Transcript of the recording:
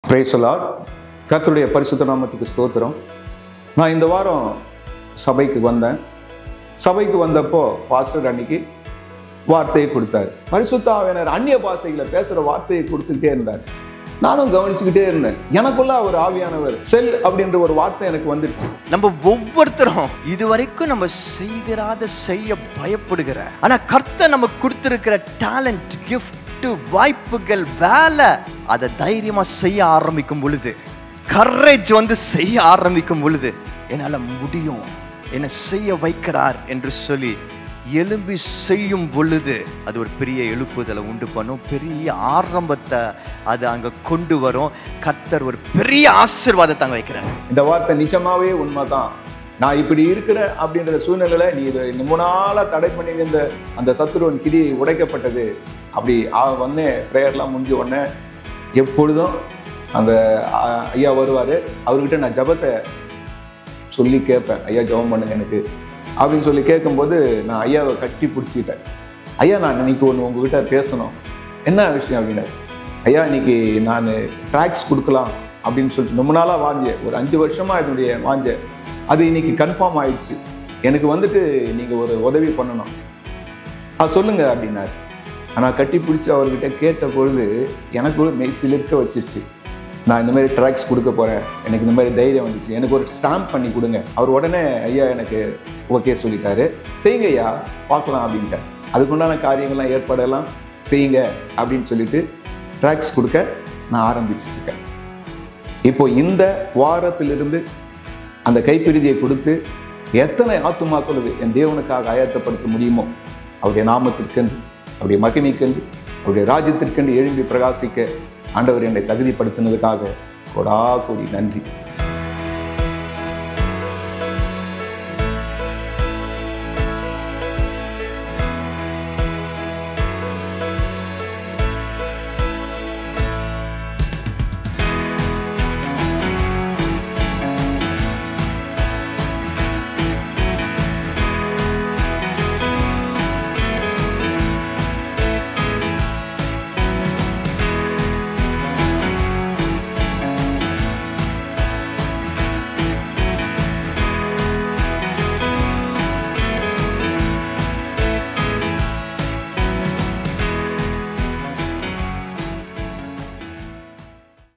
Praise the Lord. கர்த்தருடைய பரிசுத்த நாமத்துக்கு ஸ்தோத்திரம். நான் இந்த வாரம் சபைக்கு வந்தேன். சபைக்கு வந்தப்போ பாஸ்டர் அன்னைக்கு வார்த்தையை கொடுத்தார். பரிசுத்த ஆவியானவர் அந்நிய பாஷைகளை பேசுகிற வார்த்தையை கொடுத்துக்கிட்டே இருந்தார். நானும் கவனிச்சுக்கிட்டே இருந்தேன். எனக்குள்ள ஒரு ஆவியானவர் செல் அப்படின்ற ஒரு வார்த்தை எனக்கு வந்துடுச்சு. நம்ம ஒவ்வொருத்தரும் இதுவரைக்கும் நம்ம செய்ய பயப்படுகிற, ஆனா கர்த்தர் நமக்கு கொடுத்திருக்கிற டேலண்ட், கிஃப்ட், வாய்ப்புகள், வேலை, அதை தைரியமா செய்ய ஆரம்பிக்கும் பொழுது, கரேஜ் செய்ய ஆரம்பிக்கும் பொழுது, என்னால முடியும், என்னை செய்ய வைக்கிறார் என்று சொல்லி எழும்பி செய்யும் பொழுது அது ஒரு பெரிய எழுப்புதலை உண்டு பண்ணும். பெரிய ஆரம்பத்தை அது அங்க கொண்டு வரும். கர்த்தர் ஒரு பெரிய ஆசீர்வாதத்தை அங்க வைக்கிறார். இந்த வார்த்தை நிஜமாவே உண்மைதான். நான் இப்படி இருக்கிறேன் அப்படின்ற சூழ்நிலையில நீ இதை ரொம்ப நாளா தடை பண்ணி இருந்த அந்த சத்துருவன் கிரி உடைக்கப்பட்டது. அப்படி வந்து ப்ரேயர்லாம் முடிஞ்ச உடனே எப்பொழுதும் அந்த ஐயா வருவார். அவர்கிட்ட நான் ஜபத்தை சொல்லி கேட்பேன். ஐயா ஜபம் பண்ணுங்க எனக்கு அப்படின்னு சொல்லி கேட்கும்போது நான் ஐயாவை கட்டி பிடிச்சிக்கிட்டேன். ஐயா நான் இன்னைக்கு ஒன்று உங்ககிட்ட பேசணும். என்ன விஷயம் அப்படின்னா, ஐயா இன்னைக்கு நான் ட்ராக்ஸ் கொடுக்கலாம் அப்படின்னு சொல்லிட்டு ரொம்ப நாளாக வாஞ்சேன். ஒரு 5 வருஷமாக இதனுடைய வாஞ்சேன். அது இன்னைக்கு கன்ஃபார்ம் ஆயிடுச்சு. எனக்கு நீங்கள் ஒரு உதவி பண்ணணும். சொல்லுங்க அப்படின்னாரு. ஆனால் கட்டி பிடிச்சி அவர்கிட்ட கேட்ட பொழுது எனக்கு மெய் சிலிர்க்க வச்சிருச்சு. நான் இந்த மாதிரி ட்ராக்ஸ் கொடுக்க போகிறேன், எனக்கு இந்த மாதிரி தைரியம் வந்துச்சு, எனக்கு ஒரு ஸ்டாம்ப் பண்ணி கொடுங்க. அவர் உடனே ஐயா எனக்கு ஓகே சொல்லிட்டாரு. செய்யுங்க ஐயா பார்க்கலாம் அப்படின்ட்டார். அதுக்குண்டான காரியங்கள்லாம் ஏற்பாடெல்லாம் செய்யுங்க அப்படின்னு சொல்லிட்டு ட்ராக்ஸ் கொடுக்க நான் ஆரம்பிச்சிட்ருக்கேன். இப்போ இந்த வாரத்திலிருந்து அந்த கைப்பிரதியை கொடுத்து எத்தனை ஆத்துமாக்களுக்கு என் தேவனுக்காக ஆயத்தப்படுத்த முடியுமோ, அவருடைய நாமத்திற்கென்று, அவருடைய மகிமைக்கென்று, அவருடைய ராஜ்யத்திற்கென்று எழும்பி பிரகாசிக்க ஆண்டவர் என்னை தகுதிப்படுத்தினதுக்காக கோடாகோடி நன்றி.